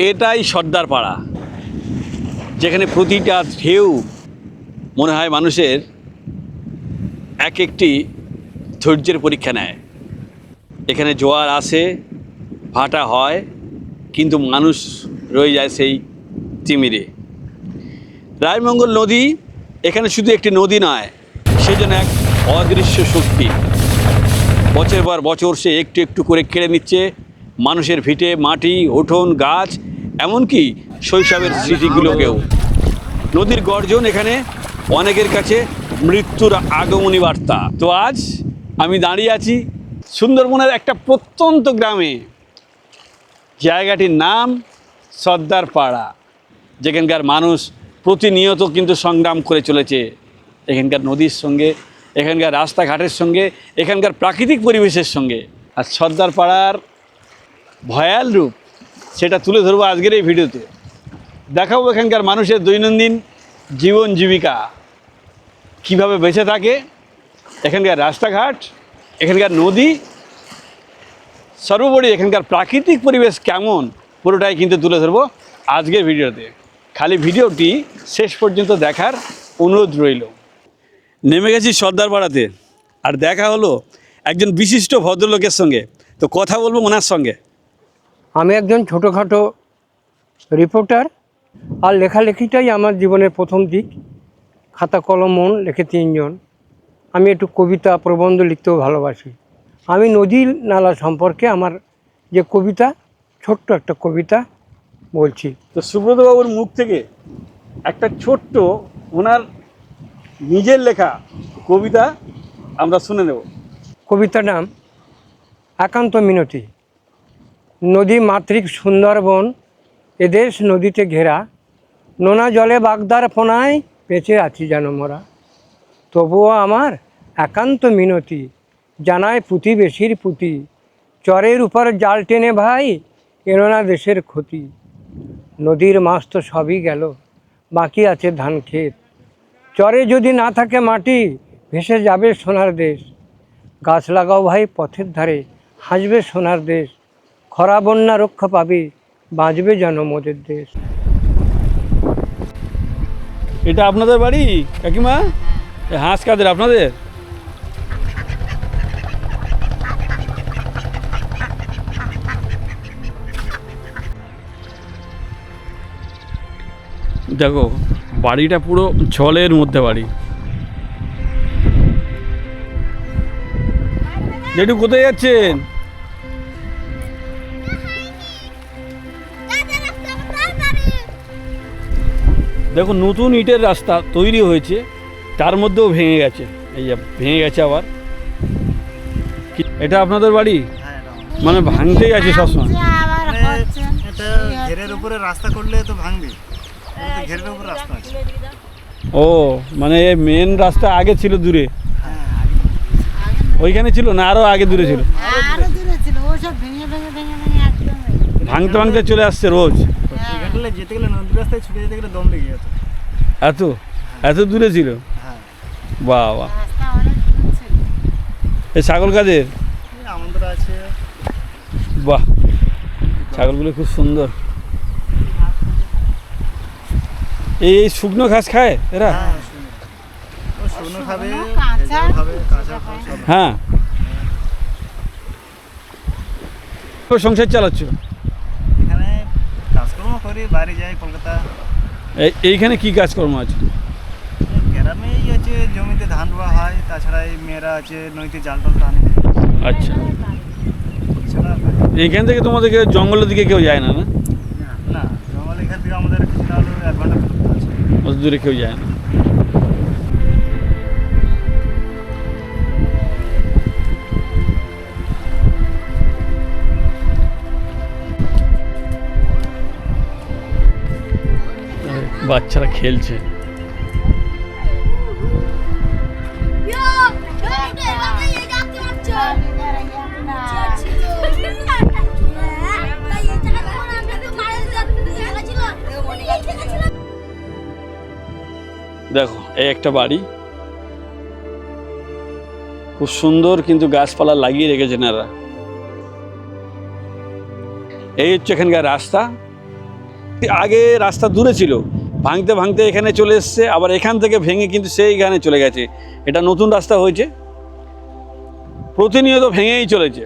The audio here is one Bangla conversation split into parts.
এটাই সর্দার পাড়া, যেখানে প্রতিটা ঢেউ মনে হয় মানুষের এক একটি ধৈর্যের পরীক্ষা নেয়। এখানে জোয়ার আসে, ভাটা হয়, কিন্তু মানুষ রয়ে যায় সেই তিমিরে। রায়মঙ্গল নদী এখানে শুধু একটি নদী নয়, সে যেন এক অদৃশ্য শক্তি। বছর পর বছর সে একটু একটু করে কেড়ে নিচ্ছে মানুষের ভিটে মাটি, উঠোন, গাছ, এমনকি শৈশবের স্মৃতিগুলোকেও। নদীর গর্জন এখানে অনেকের কাছে মৃত্যুর আগমনী বার্তা। তো আজ আমি দাঁড়িয়ে আছি সুন্দরবনের একটা প্রত্যন্ত গ্রামে। জায়গাটির নাম সর্দার পাড়া, যেখানকার মানুষ প্রতিনিয়ত কিন্তু সংগ্রাম করে চলেছে এখানকার নদীর সঙ্গে, এখানকার রাস্তাঘাটের সঙ্গে, এখানকার প্রাকৃতিক পরিবেশের সঙ্গে। আর সর্দার পাড়ার ভয়াল রূপ সেটা তুলে ধরবো আজকের এই ভিডিওতে। দেখাবো এখানকার মানুষের দৈনন্দিন জীবন জীবিকা, কিভাবে বেঁচে থাকে, এখানকার রাস্তাঘাট, এখানকার নদী, সর্বোপরি এখানকার প্রাকৃতিক পরিবেশ কেমন, পুরোটাই কিন্তু তুলে ধরবো আজকের ভিডিওতে। খালি ভিডিওটি শেষ পর্যন্ত দেখার অনুরোধ রইল। নেমে গেছি সর্দার পাড়াতে, আর দেখা হলো একজন বিশিষ্ট ভদ্রলোকের সঙ্গে। তো কথা বলবো ওনার সঙ্গে। আমি একজন ছোটোখাটো রিপোর্টার, আর লেখালেখিটাই আমার জীবনের প্রথম দিক। খাতা কলম মন লেখে তিনজন। আমি একটু কবিতা প্রবন্ধ লিখতেও ভালোবাসি। আমি নদী নালা সম্পর্কে আমার যে কবিতা, ছোট্ট একটা কবিতা বলছি। তো সুব্রতবাবুর মুখ থেকে একটা ছোট্ট ওনার নিজের লেখা কবিতা আমরা শুনে নেব। কবিতার নাম একান্ত মিনতি। নদী মাতৃক সুন্দরবন, এদেশ নদীতে ঘেরা, নোনা জলে বাগদার ফোনায় বেঁচে আছি যেন মোরা। তবুও আমার একান্ত মিনতি, জানায় প্রতিবেশীর পুঁতি, চরের উপর জাল টেনে ভাই, এনো না দেশের ক্ষতি। নদীর মাছ তো সবই গেল, বাকি আছে ধান ক্ষেত। চরে যদি না থাকে মাটি, ভেসে যাবে সোনার দেশ। গাছ লাগাও ভাই পথের ধারে, হাসবে সোনার দেশ। খরা বন্যা রক্ষা পাবে, বাঁচবে যেন মোদের দেশ। এটা আপনাদের বাড়ি কাকিমা? হাঁস কাদের আপনাদের? দেখো বাড়িটা পুরো জলের মধ্যে বাড়ি। জেঠু কোথায় যাচ্ছেন? দেখো নতুন ইটের রাস্তা তৈরি হয়েছে, তার মধ্যেও ভেঙে গেছে। এই যে ভেঙে গেছে আবার। এটা আপনাদের বাড়ি? মানে ভাঙতেই আছে সবসময়। এটা ঘেরের উপরে রাস্তা করলে তো ভাঙবে, ঘেরের উপরে রাস্তা আছে। ও মানে মেন রাস্তা আগে ছিল দূরে, ওইখানে ছিল না আরো আগে দূরে ছিল? ভাঙতে ভাঙতে চলে আসছে রোজ। এখানে যেতে গেলে নদী রাস্তায় ছুটে যেতে গেলে দম লেগে যেত। এত এত দূরে ছিল? বাহ বাহ। এই ছাগল কাদের? আমাদের আছে। বাহ, ছাগলগুলো খুব সুন্দর। এই শুকনো ঘাস খায় এরা? শুকনো খাবে, ভেজাও খাবে, কাঁচা খাবে সব। হ্যাঁ। সংসার চালাচ্ছ? এখানে কাজকর্ম করি, বাড়ি যাই কলকাতা। এইখানে কি কাজকর্ম আছে? গ্রামেই আছে, জমিতে ধান রোয়া হয়, তাছাড়া এই মেয়েরা আছে নদীতে জাল টাল টানে। আচ্ছা, এইখান থেকে তোমাদেরকে জঙ্গলের দিকে কেউ যায় না? না না, জঙ্গল এখান থেকে আমাদের কিছুটা হলো 1 ঘন্টা দূরত্ব আছে। অত দূরে কেউ যায় না। বাচ্চারা খেলছে। দেখো এই একটা বাড়ি, খুব সুন্দর, কিন্তু গাছপালা লাগিয়ে রেখেছেন এরা। এই হচ্ছে এখানকার রাস্তা, আগে রাস্তা দূরে ছিল, ভাঙতে ভাঙতে এখানে চলে এসছে, আবার এখান থেকে ভেঙে কিন্তু সেইখানে চলে গেছে। এটা নতুন রাস্তা হয়েছে, প্রতিনিয়ত ভেঙেই চলেছে।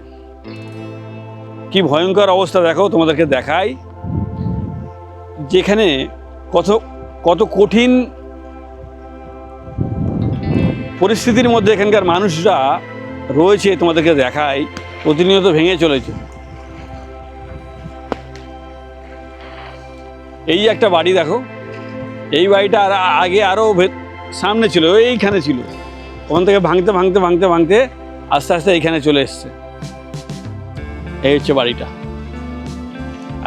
কি ভয়ঙ্কর অবস্থা দেখো, তোমাদেরকে দেখাই, যেখানে কত কত কঠিন পরিস্থিতির মধ্যে এখানকার মানুষরা রয়েছে, তোমাদেরকে দেখাই, প্রতিনিয়ত ভেঙে চলেছে। এই একটা বাড়ি দেখো, এই বাড়িটা আর আগে আরও সামনে ছিল, এইখানে ছিল, ওখান থেকে ভাঙতে ভাঙতে ভাঙতে ভাঙতে আস্তে আস্তে এইখানে চলে এসছে। এই হচ্ছে বাড়িটা,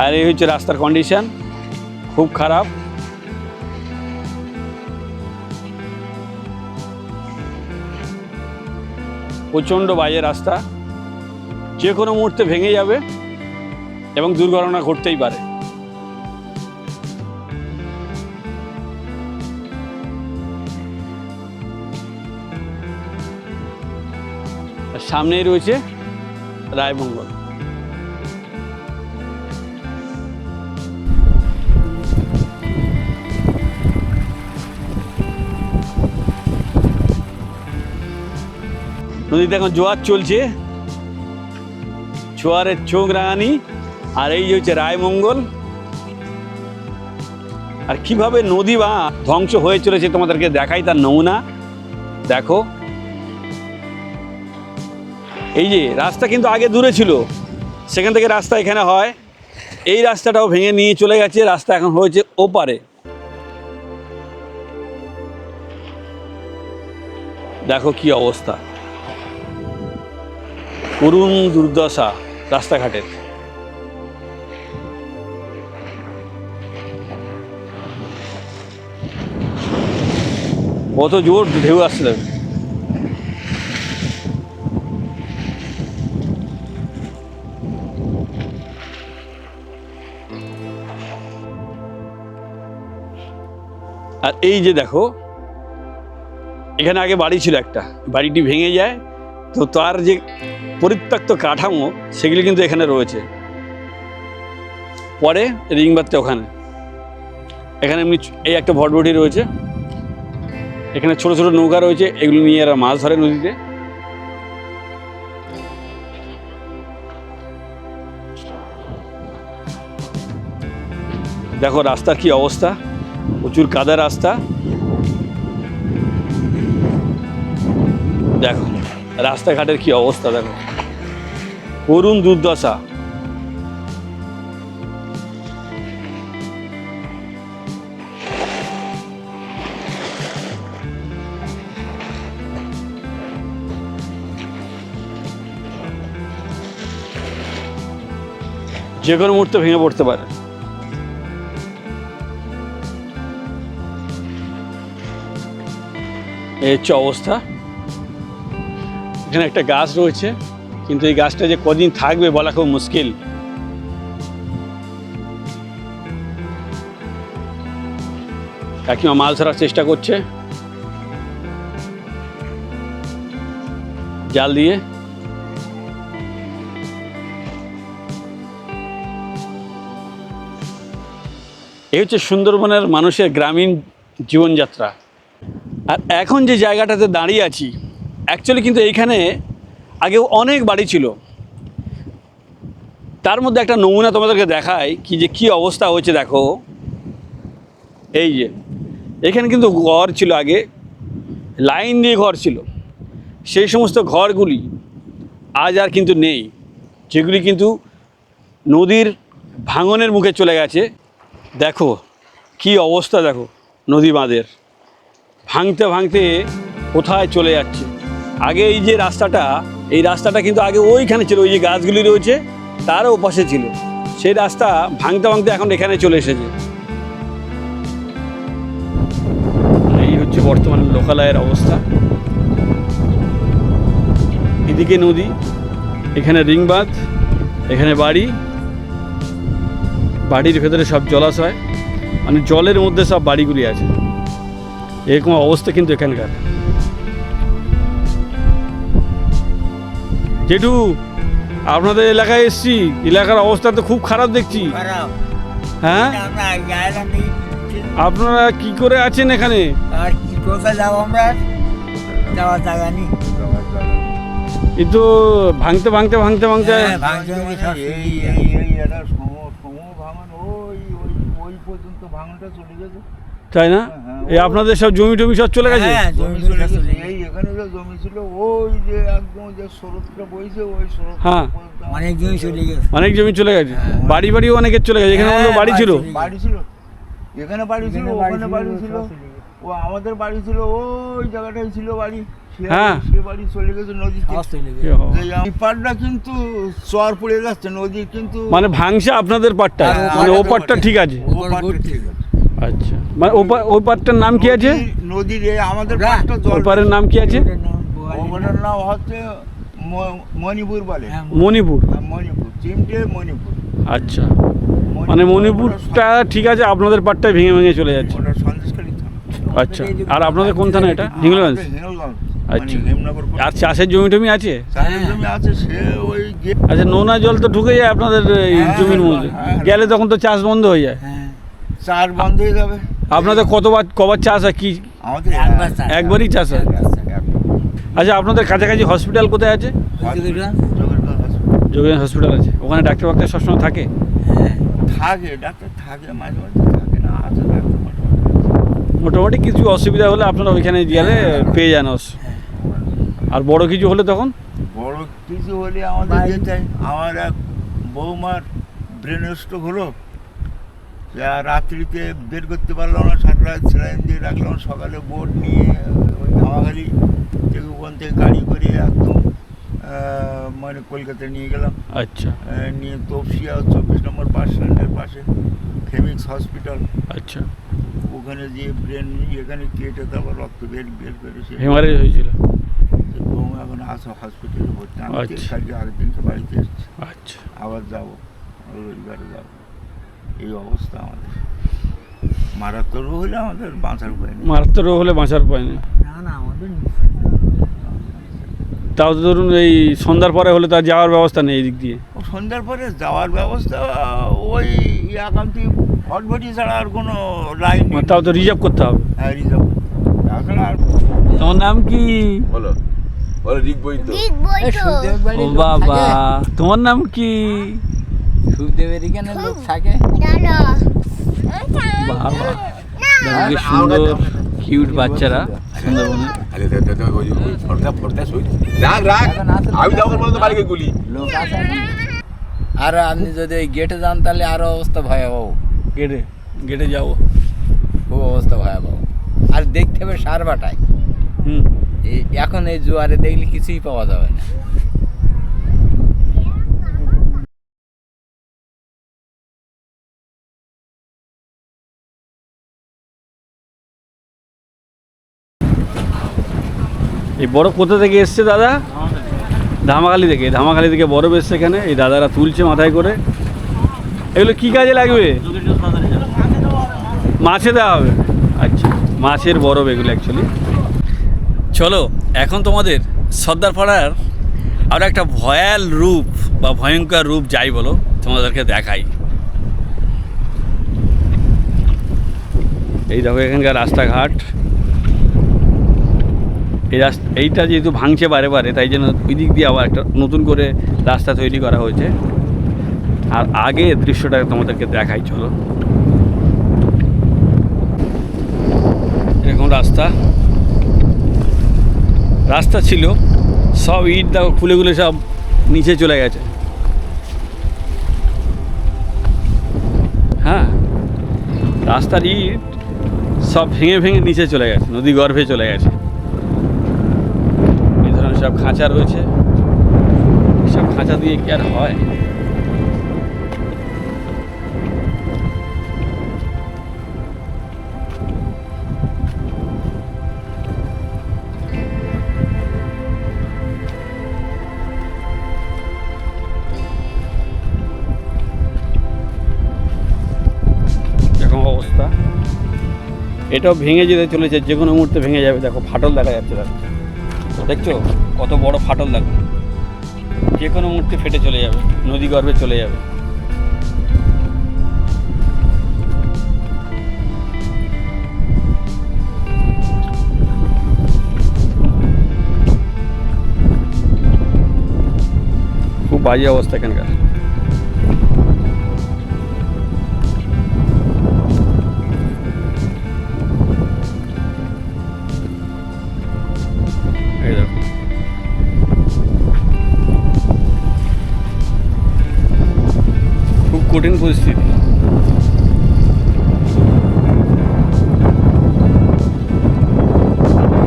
আর এই হচ্ছে রাস্তার কন্ডিশন, খুব খারাপ। প্রচণ্ড বাজে রাস্তা, যে কোনো মুহূর্তে ভেঙে যাবে এবং দুর্ঘটনা ঘটতেই পারে। সামনেই রয়েছে রায়মঙ্গল। নদীতে এখন জোয়ার চলছে, জোয়ারের চোখ রাঙানি। আর এই যে হচ্ছে রায়মঙ্গল। আর কিভাবে নদী বা ধ্বংস হয়ে চলেছে তোমাদেরকে দেখাই তার নমুনা। দেখো, এই যে রাস্তা কিন্তু আগে দূরে ছিল, সেখান থেকে রাস্তা এখানে হয়, এই রাস্তাটাও ভেঙে নিয়ে চলে গেছে, রাস্তা এখন হয়েছে ওপারে। দেখো কি অবস্থা, করুণ দুর্দশা রাস্তাঘাটের। কত জোর ঢেউ আসছে। আর এই যে দেখো, এখানে আগে বাড়ি ছিল একটা, বাড়িটি ভেঙে যায়, তো তার যে পরিত্যক্ত কাঠামো সেগুলি কিন্তু এখানে রয়েছে। পরে রিংবাদটা ওখানে, এখানে এমনি এই একটা ভটভটি রয়েছে, এখানে ছোট ছোট নৌকা রয়েছে, এগুলো নিয়ে এরা মাছ ধরে নদীতে। দেখো রাস্তার কি অবস্থা, প্রচুর কাদা রাস্তা। দেখো রাস্তাঘাটের কি অবস্থা, দেখো করুণ দুর্দশা। যে কোনো মুহূর্তে ভেঙে পড়তে পারে। এই হচ্ছে অবস্থা। এখানে একটা গাছ রয়েছে, কিন্তু এই গাছটা যে কদিন থাকবে বলা খুব মুশকিল। কাকিমা মাছ ধরার চেষ্টা করছে জাল দিয়ে। এই হচ্ছে সুন্দরবনের মানুষের গ্রামীণ জীবনযাত্রা। আর এখন যে জায়গাটাতে দাঁড়িয়ে আছি, অ্যাকচুয়ালি কিন্তু এইখানে আগে অনেক বাড়ি ছিল। তার মধ্যে একটা নমুনা তোমাদেরকে দেখায় কি অবস্থা হয়েছে। দেখো এই যে এখানে কিন্তু ঘর ছিল, আগে লাইন দিয়ে ঘর ছিল, সেই সমস্ত ঘরগুলি আজ আর কিন্তু নেই, যেগুলি কিন্তু নদীর ভাঙনের মুখে চলে গেছে। দেখো কি অবস্থা, দেখো নদী বাঁধের ভাঙতে ভাঙতে কোথায় চলে যাচ্ছে। আগে এই যে রাস্তাটা, এই রাস্তাটা কিন্তু আগে ওইখানে ছিল, ওই যে গাছগুলি রয়েছে তারও ওপাশে ছিল, সেই রাস্তা ভাঙতে ভাঙতে এখন এখানে চলে এসেছে। এই হচ্ছে বর্তমানে লোকালয়ের অবস্থা। এদিকে নদী, এখানে রিংবাঁধ, এখানে বাড়ি, বাড়ির ভেতরে সব জলাশয়, মানে জলের মধ্যে সব বাড়িগুলি আছে। এরকম অবস্থা কিন্তু এখানকার। জেঠু, আপনাদের এলাকায় এসছি, এলাকার অবস্থা তো খুব খারাপ দেখছি। হ্যাঁ আমরা জায়গা নেই। আপনারা কি করে আছেন এখানে? আর কি কোথায় যাবো আমরা? যাওয়ার জায়গা নেই। এই তো ভাঙতে ভাঙতে ভাঙতে ভাঙতে হ্যাঁ, ভাঙতে ভাঙতে সব এই একটা সমূহ ভাঙন ওই পর্যন্ত ভাঙনটা চলে গেছে। তাই না? এই আপনাদের সব জমি টমি সব চলে গেছে? হ্যাঁ, জমি জমি চলে সব চলে গেছে। গেছে। এই এখানে যে জমি ছিল ওই যে একদম যে স্রোতটা বইছে ওই স্রোত হ্যাঁ। অনেক জমি চলে গেছে। অনেক জমি চলে গেছে, বাড়ি বাড়িও অনেকের চলে গেছে। এখানে হ্যাঁ, আমাদের বাড়ি ছিল, বাড়ি ছিল, এখানে বাড়ি ছিল, ওখানে বাড়ি ছিল, সব চলে গেছে। ও আমাদের বাড়ি ছিল ওই জায়গাটাই ছিল বাড়ি। হ্যাঁ। সে বাড়ি চলে গেছে নদীতে। সব চলে গেছে। এই পাড়টা কিন্তু চর পড়ে যাচ্ছে নদী কিন্তু মানে ভাঙছে আপনাদের পাটটা, হ্যাঁ, মানে ও আমাদের পাটটা ঠিক আছে। ও পাড়টা ঠিক আছে। আচ্ছা, মানে ওই পাটটার নাম কি আছে? নদীর এই আমাদের ওরা- পাড়টা জল ওই পাড়ের নাম কি আছে? ওটার নাম হচ্ছে মণিপুর বলে। হ্যাঁ, মণিপুর। মণিপুর, চিমটে মণিপুর। আচ্ছা, মানে মণিপুরটা ঠিক আছে, আপনাদের পাটটাই ভেঙে ভেঙে চলে যাচ্ছে। ওটা সন্দেশখালী থানা। আচ্ছা, আর আপনাদের কোন থানা এটা? হিঙ্গলগঞ্জ। আমাদের হিঙ্গলগঞ্জ, আচ্ছা। মানে হেমনগর কোট। আর চাষের জমি টমি আছে? চাষের জমি আছে, সে ওই আচ্ছা, নোনা জল তো ঢুকে যায় আপনাদের এই হ্যাঁ, জমির মধ্যে, হ্যাঁ। গেলে তখন তো চাষ বন্ধ হয়ে যায়। হ্যাঁ, চার বন্ধ হয়ে যাবে। আপনাদের কবার চাষ হয় কি? আমাদের একবার চাষ। একবারই চাষ হয়? আচ্ছা, আপনাদের কাছাকাছি হসপিটাল কোথায় আছে? যোগেন হসপিটাল আছে, ওখানে ডাক্তার ফাক্তার সবসময় থাকে? হ্যাঁ, থাকে ডাক্তার, থাকে মাঝে মাঝে, থাকে না, আছে ডাক্তার মাঝে মাঝে। মোটামুটি কিছু অসুবিধা হলে আপনারা ওইখানে গেলে পেয়ে যান আর বড় কিছু হলে তখন? বড় কিছু হলে আমাদের বাড়ি- যেতে হয়। আমার এক বৌমার ব্রেন স্ট্রোক হলো, যা রাত্রিতে বের করতে পারলো না, সারা রাত স্যালাইন দিয়ে রাখলাম, সকালে বোট নিয়ে ওই ধামাখালি থেকে ওখান থেকে গাড়ি করে একদম মানে কলকাতায় নিয়ে গেলাম। আচ্ছা নিয়ে তপসিয়া 24 নম্বর বাস স্ট্যান্ডের পাশে ফেমিক্স হসপিটাল, আচ্ছা, ওখানে যে ব্রেন এখানে কেটে তারপর রক্ত বের করে সে হেমারেজ হয়েছিল? বৌমা এখন আসো হসপিটালে ভর্তি। আমি আচ্ছা। কালকে আরেক দিনকে বাড়িতে এসেছি, আচ্ছা, আবার যাবো, রবিবারে যাবো। এই অবস্থা আমাদের। মারাত্মক রোগ হলে আমাদের বাঁচার উপায় নেই। মারাত্মক রোগ হলে বাঁচার উপায় নেই। না না আমাদের তাও তো ধরুন এই সন্ধ্যার পরে হলে তার যাওয়ার ব্যবস্থা নেই এই দিক দিয়ে। ও সন্ধ্যার পরে যাওয়ার ব্যবস্থা ওই একান্তি ভটভটি ছাড়া আর কোনো লাইন নেই। তাও তো রিজার্ভ করতে হবে। হ্যাঁ, রিজার্ভ তাছাড়া আর তোমার নাম কি? বলো বলো রিক বই তো ও বাবা, তোমার নাম কি? সুখদেবের এখানে লোক থাকে। বাবা, দেখো কি সুন্দর কিউট বাচ্চারা সুন্দরবনে। আরে ওই ফর্দা সই রাখ রাখ, আমি যাবো বলতো বাড়িকে গুলি লোক আছে না? আর আপনি যদি ওই গেটে যান তাহলে আরো অবস্থা ভয়াবহ, গেটে গেটে যাবো। খুব অবস্থা ভয়াবহ। আর দেখতে হবে সার বাটায়। হুম, এখন এই জোয়ারে দেখলে কিছুই পাওয়া যাবে না। এই বরফ কোথা থেকে এসছে দাদা? ধামাখালি থেকে। ধামাখালি থেকে বরফ এসছে এখানে, এই দাদারা তুলছে মাথায় করে। এগুলো কি কাজে লাগবে? মাছে দেওয়া হবে। আচ্ছা, মাছের বরফ এগুলো অ্যাকচুয়ালি। চলো এখন তোমাদের সর্দারপাড়ার আরও একটা ভয়াল রূপ বা ভয়ঙ্কর রূপ যাই বলো, তোমাদেরকে দেখাই। এই দেখো এখানকার রাস্তাঘাট। এইটা যেহেতু ভাঙছে বারে বারে, তাই জন্য ওই দিক দিয়ে আবার একটা নতুন করে রাস্তা তৈরি করা হয়েছে। আর আগে দৃশ্যটা তোমাদেরকে দেখাই, চলো। এরকম রাস্তা ছিল, সব ইট দেখো খুলে খুলে সব নিচে চলে গেছে। হ্যাঁ, রাস্তার ইট সব ভেঙে ভেঙে নিচে চলে গেছে, নদী গর্ভে চলে গেছে। এই ধরনের সব খাঁচা রয়েছে, সব খাঁচা দিয়ে কি আর হয়? এরকম অবস্থা। এটাও ভেঙে যেতে চলেছে, যে কোনো মুহূর্তে ভেঙে যাবে। দেখো ফাটল দেখা যাচ্ছে, দেখছো কত বড় ফাটল, দেখো যে কোনো মুহূর্তে ফেটে চলে যাবে, নদী গর্ভে চলে যাবে। বাজে অবস্থা এখানকার। এই দেখো, খুব কঠিন পরিস্থিতি।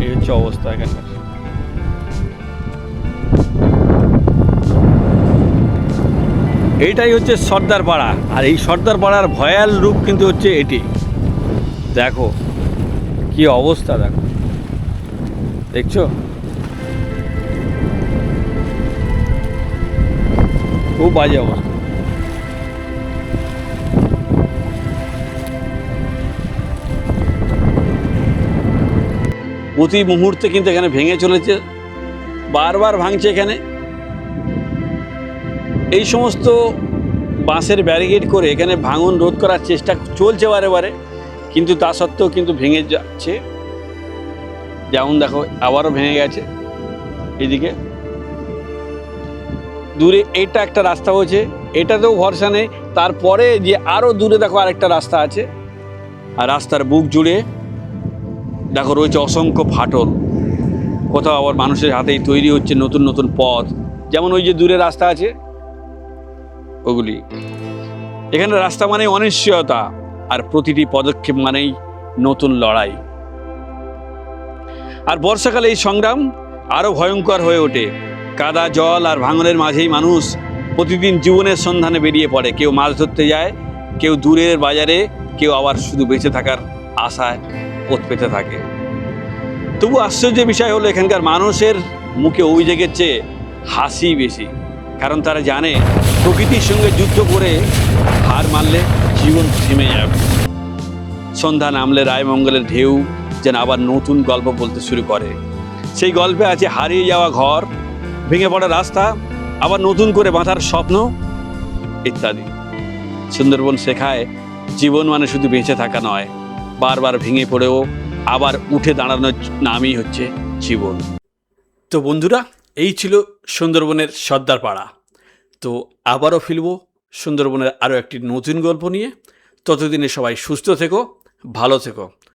এই হচ্ছে অবস্থা এখানকার। এইটাই হচ্ছে সর্দার পাড়া, আর এই সর্দার পাড়ার ভয়াল রূপ কিন্তু হচ্ছে এটি। দেখো কি অবস্থা, দেখো, দেখছো, খুব বাজে অবস্থা। প্রতি মুহূর্তে কিন্তু এখানে ভেঙে চলেছে, বারবার ভাঙছে এখানে। এই সমস্ত বাঁশের ব্যারিকেড করে এখানে ভাঙন রোধ করার চেষ্টা চলছে বারে বারে, কিন্তু তা সত্ত্বেও কিন্তু ভেঙে যাচ্ছে। যেমন দেখো আবারও ভেঙে গেছে। এদিকে দূরে এটা একটা রাস্তা হয়েছে, এটাতেও ভরসা নেই। তারপরে যে আরও দূরে দেখো আরেকটা রাস্তা আছে, আর রাস্তার বুক জুড়ে দেখো রয়েছে অসংখ্য ফাটল। কোথাও আবার মানুষের হাতেই তৈরি হচ্ছে নতুন নতুন পথ, যেমন ওই যে দূরে রাস্তা আছে ওগুলি। এখানে রাস্তা মানে অনিশ্চয়তা, আর প্রতিটি পদক্ষেপ মানেই নতুন লড়াই। আর বর্ষাকালে এই সংগ্রাম আরও ভয়ঙ্কর হয়ে ওঠে। কাদা, জল আর ভাঙনের মাঝেই মানুষ প্রতিদিন জীবনের সন্ধানে বেরিয়ে পড়ে। কেউ মাছ ধরতে যায়, কেউ দূরের বাজারে, কেউ আবার শুধু বেঁচে থাকার আশায় পথ পেতে থাকে। তবু আশ্চর্যের বিষয় হলো এখানকার মানুষের মুখে অভিযোগের চেয়ে হাসি বেশি, কারণ তারা জানে প্রকৃতির সঙ্গে যুদ্ধ করে হার মানলে জীবন থেমে যাবে। সন্ধ্যা নামলে রায়মঙ্গলের ঢেউ যেন আবার নতুন গল্প বলতে শুরু করে। সেই গল্পে আছে হারিয়ে যাওয়া ঘর, ভেঙে পড়া রাস্তা, আবার নতুন করে বাঁধার স্বপ্ন ইত্যাদি। সুন্দরবন শেখায় জীবন মানে শুধু বেঁচে থাকা নয়, বারবার ভেঙে পড়েও আবার উঠে দাঁড়ানোর নামই হচ্ছে জীবন। তো বন্ধুরা, এই ছিল সুন্দরবনের সর্দার পাড়া। তো আবারও ফিরব সুন্দরবনের আরও একটি নতুন গল্প নিয়ে। ততদিনে সবাই সুস্থ থেকো, ভালো থেকো।